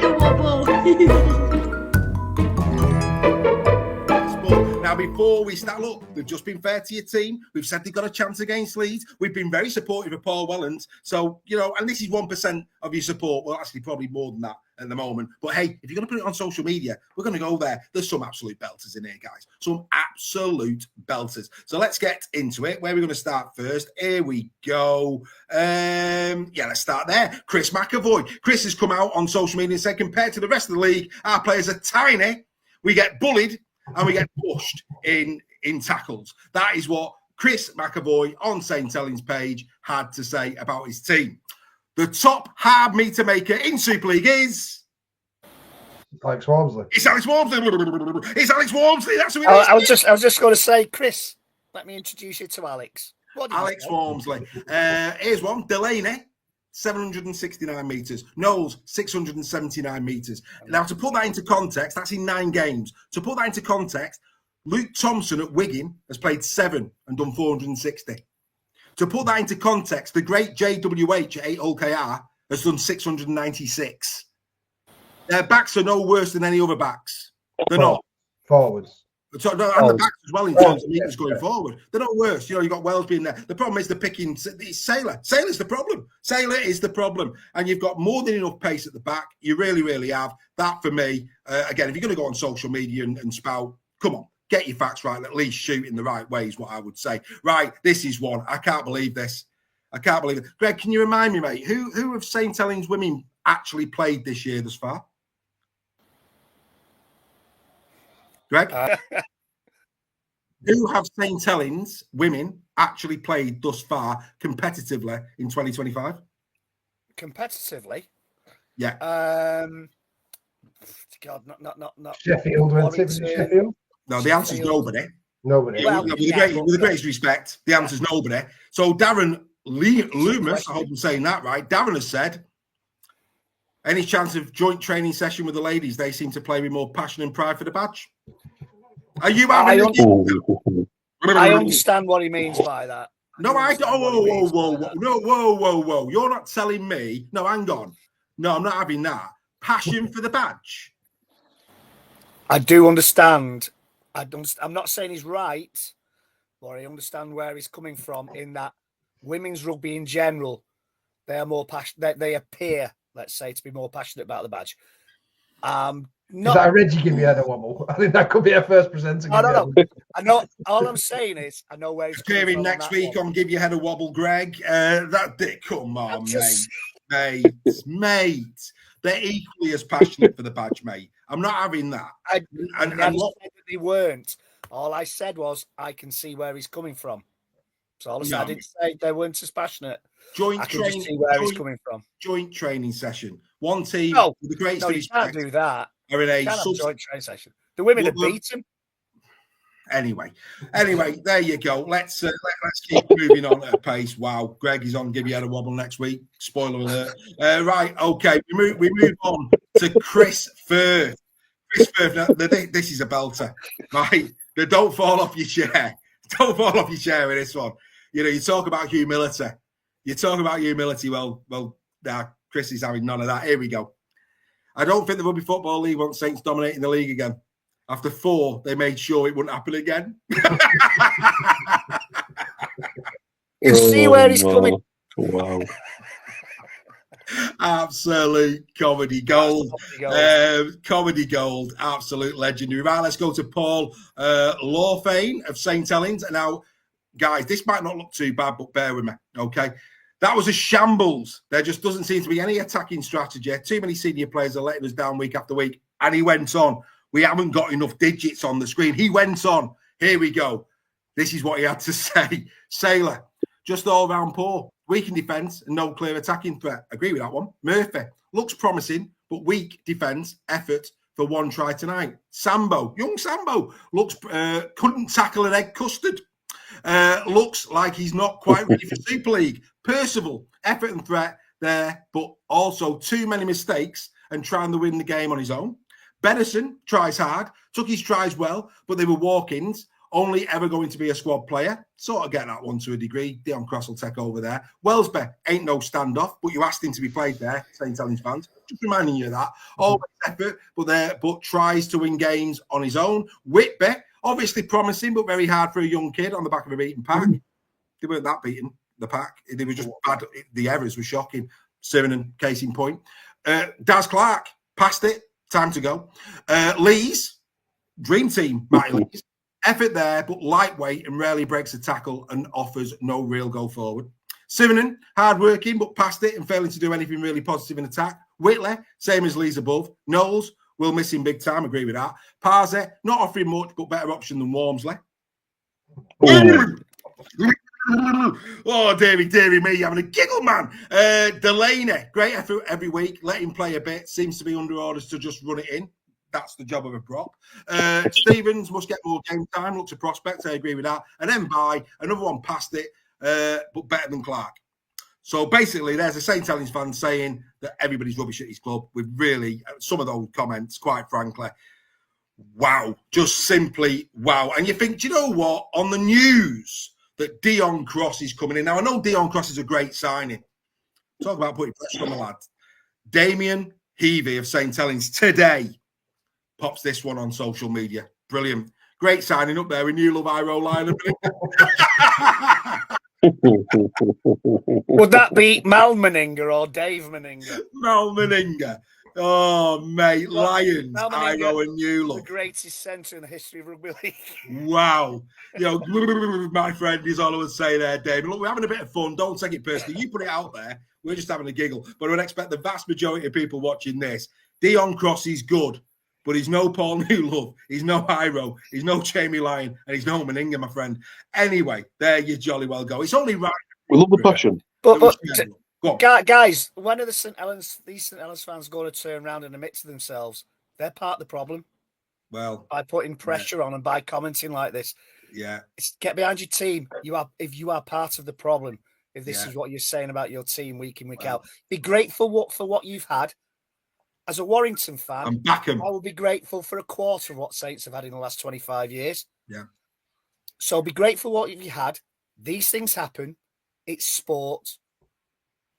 a wobble. Now, before we start, look, we've just been fair to your team. We've said they've got a chance against Leeds. We've been very supportive of Paul Wellens. So, you know, and this is 1% of your support. Well, actually, probably more than that at the moment. But hey, if you're going to put it on social media, we're going to go there. There's some absolute belters in here, guys. Some absolute belters. So let's get into it. Where are we going to start first? Here we go. Let's start there. Chris McAvoy. Chris has come out on social media and said, compared to the rest of the league, our players are tiny. We get bullied and we get pushed in tackles. That is what Chris McAvoy on St. Helens' page had to say about his team. The top hard meter maker in Super League is Alex Walmsley. It's Alex Walmsley. It's Alex Walmsley. That's who it is. I was just going to say, Chris, let me introduce you to Alex. Alex Walmsley. Here's one. Delaney, 769 metres. Knowles, 679 metres. Now, to put that into context, that's in 9 games. To put that into context, Luke Thompson at Wigan has played 7 and done 460. To put that into context, the great JWH at 8 OKR has done 696. Their backs are no worse than any other backs. They're not. Forwards. So, no, and the backs as well in terms of meters going forward. They're not worse. You know, you've got Wells being there. The problem is the picking. It's Sailor. Sailor's the problem. Sailor is the problem. And you've got more than enough pace at the back. You really, really have. That, for me, again, if you're going to go on social media and spout, come on, get your facts right. At least shoot in the right way is what I would say. Right, this is one. I can't believe this. I can't believe it. Greg, can you remind me, mate, who of St. Helens women actually played this year thus far? Greg? Who have St. Helens women actually played thus far competitively in 2025? Competitively? Yeah. God, not. Sheffield went to Sheffield. No, the answer's nobody. Nobody. Well, With the greatest respect, the answer's nobody. So Darren Loomis, I hope I'm saying that right. Darren has said, any chance of joint training session with the ladies? They seem to play with more passion and pride for the badge. Are you having I understand what he means by that. No, I don't. Whoa. You're not telling me. No, hang on. No, I'm not having that. Passion for the badge. I do understand. I'm not saying he's right, but I understand where he's coming from in that women's rugby in general, they are more passionate. They appear, let's say, to be more passionate about the badge. Is that a Reggie give me a wobble? I think that could be our first presenter. I don't know. I know. All I'm saying is, I know where he's coming from. Next week on Give Your Head a Wobble, Greg. Come on, mate. They're equally as passionate for the badge, mate. I'm not having that. I never said that they weren't. All I said was, I can see where he's coming from. So all I said, I didn't say they weren't as passionate. Joint training. Just see where he's coming from. Joint training session. One team with the greatest respect. You can't do that. Are in a joint training session. The women have beaten. Anyway, there you go. Let's keep moving on at a pace. Wow, Greg is on Give You Head a Wobble next week. Spoiler alert. Right, okay. We move on to Chris Firth. Chris Firth. Now, this is a belter, right? Don't fall off your chair. Don't fall off your chair with this one. You know, you talk about humility. Well, now Chris is having none of that. Here we go. I don't think the Rugby Football League wants Saints dominating the league again. After 4, they made sure it wouldn't happen again. You see where he's coming. Wow. Absolute comedy gold. Comedy gold. Absolute legendary. Right, let's go to Paul Lawfane of St. Helens. Now, guys, this might not look too bad, but bear with me, okay? That was a shambles. There just doesn't seem to be any attacking strategy. Too many senior players are letting us down week after week. And he went on. We haven't got enough digits on the screen. He went on. Here we go. This is what he had to say. Sailor, just all round poor. Weak in defence and no clear attacking threat. Agree with that one. Murphy, looks promising, but weak defence effort for 1 try tonight. Sambo, young Sambo, looks couldn't tackle an egg custard. Looks like he's not quite ready for Super League. Percival, effort and threat there, but also too many mistakes and trying to win the game on his own. Benison tries hard, took his tries well, but they were walk-ins, only ever going to be a squad player. Sort of get that one to a degree. Dion Cross will take over there. Wellsby ain't no standoff, but you asked him to be played there, St. Helens fans. just reminding you of that. Always effort, but tries to win games on his own. Whitby, obviously promising, but very hard for a young kid on the back of a beaten pack. They weren't that beaten, the pack. They were just bad. The errors were shocking. Sivernon, case in point. Daz Clark, passed it. Time to go. Lee's, dream team, Matty Lee's. Effort there, but lightweight and rarely breaks a tackle and offers no real go forward. Sivernon, hard-working, but past it and failing to do anything really positive in attack. Whitley, same as Lee's above. Knowles, will miss him big time, agree with that. Parze, not offering much, but better option than Walmsley. Oh, dearie me, having a giggle, man. Delaney, great effort every week. Let him play a bit. Seems to be under orders to just run it in. That's the job of a prop. Stevens must get more game time. Looks a prospect. I agree with that. And then by another one past it, but better than Clark. So basically, there's a St. Helens fan saying that everybody's rubbish at his club. With really some of those comments, quite frankly, wow, just simply wow. And you think, do you know what? On the news that Dion Cross is coming in. Now, I know Dion Cross is a great signing. Talk about putting pressure on the lad. Damien Heavey of St. Helens today pops this one on social media. Brilliant. Great signing up there in New Love Iro line. Would that be Mal Meninga or Dave Meninga? Mal Meninga. Oh, mate. Lions, Iro and New Love. The greatest centre in the history of rugby league. Wow. You know, my friend is all I would say there, Dave. Look, we're having a bit of fun. Don't take it personally. You put it out there. We're just having a giggle. But I would expect the vast majority of people watching this. Dion Cross is good, but he's no Paul Newlove. He's no Iro. He's no Jamie Lyon. And he's no Meninga, my friend. Anyway, there you jolly well go. It's only right. We love the passion. But guys, when are these St. Helens fans going to turn around and admit to themselves they're part of the problem? Well, by putting pressure on and by commenting like this. Yeah. Get behind your team. If you are part of the problem, if this is what you're saying about your team week in, week out, be grateful for what you've had. As a Warrington fan, and back 'em. I would be grateful for a quarter of what Saints have had in the last 25 years. Yeah. So be grateful for what you've had. These things happen. It's sport.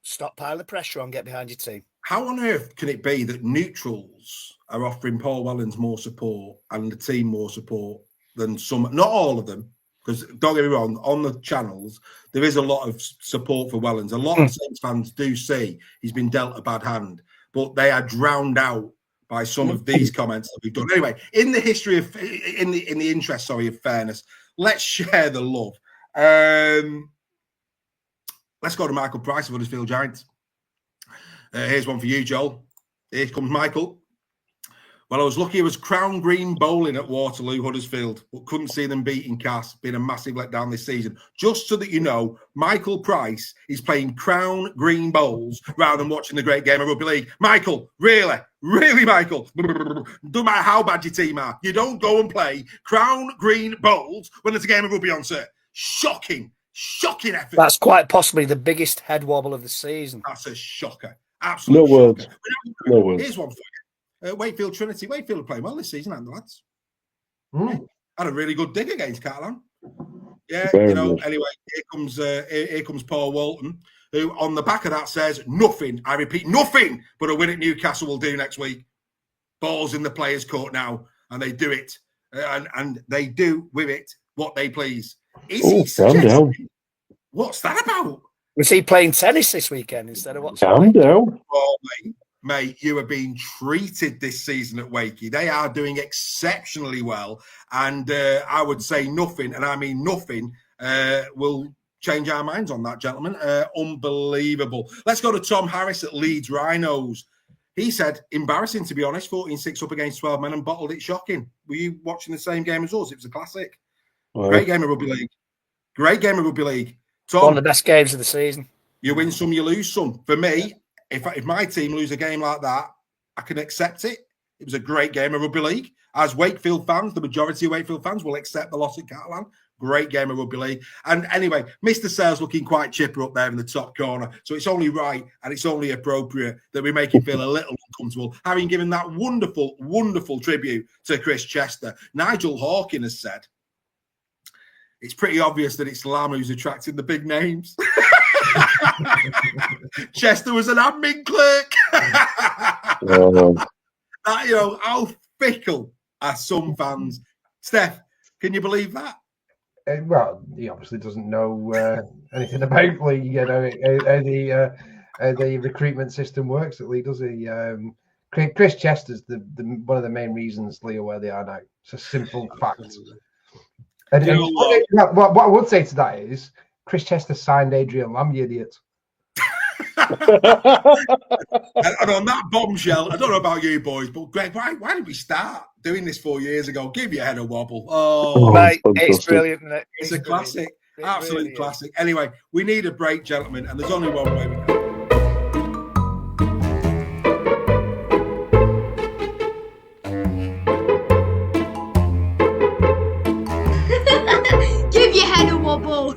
Stop piling the pressure on. Get behind your team. How on earth can it be that neutrals are offering Paul Wellens more support and the team more support than some? Not all of them, because don't get me wrong, on the channels there is a lot of support for Wellens. A lot of Saints fans do say he's been dealt a bad hand, but they are drowned out by some of these comments that we've done. Anyway, in the history of, in the interest, of fairness, let's share the love. Let's go to Michael Price of Huddersfield Giants. Here's one for you, Joel. Here comes Michael. Well, I was lucky it was Crown Green bowling at Waterloo, Huddersfield, but couldn't see them beating Cass. Been a massive letdown this season. Just so that you know, Michael Price is playing Crown Green bowls rather than watching the great game of rugby league. Michael, really, Michael? Doesn't matter how bad your team are. You don't go and play Crown Green bowls when there's a game of rugby on, sir. Shocking effort. That's quite possibly the biggest head wobble of the season. That's a shocker. Absolutely. No words. No words. Here's one for you. Wakefield Trinity. Wakefield are playing well this season, haven't the lads? Had a really good dig against Catalan. Yeah, Very good. Anyway, here comes Paul Walton, who on the back of that says nothing. I repeat, nothing but a win at Newcastle will do next week. Ball's in the players' court now, and they do it, and they do with it what they please. Calm down. What's that about? Was he playing tennis this weekend instead of what's Calm down. Oh, mate, you are being treated this season at Wakey. They are doing exceptionally well. And I would say nothing, and I mean nothing, will change our minds on that, gentlemen. Unbelievable. Let's go to Tom Harris at Leeds Rhinos. He said, embarrassing, to be honest, 14-6 up against 12 men and bottled it. Shocking. Were you watching the same game as us? It was a classic. Right. Great game of rugby league. Tom, one of the best games of the season. You win some, you lose some. For me, if my team lose a game like that, I can accept it. It was a great game of rugby league. As Wakefield fans, the majority of Wakefield fans will accept the loss at Catalan. Great game of rugby league. And anyway, Mr. Sayles looking quite chipper up there in the top corner. So it's only right and it's only appropriate that we make him feel a little uncomfortable, having given that wonderful, wonderful tribute to Chris Chester. Nigel Hawking has said, it's pretty obvious that it's Lam who's attracting the big names. Chester was an admin clerk. How fickle are some fans? Steph, can you believe that? Well, he obviously doesn't know anything about how the recruitment system works at Leeds, does he? Chris Chester's the one of the main reasons Leigh are where they are now. It's a simple fact. And what I would say to that is Chris Chester signed Adrian Lamb, you idiot. And on that bombshell, I don't know about you boys, but Greg, why did we start doing this 4 years ago? Give your head a wobble. Oh, mate, it's brilliant, isn't it? It's a classic, absolute really classic. Anyway, we need a break, gentlemen, and there's only one way we can. Give your head a wobble.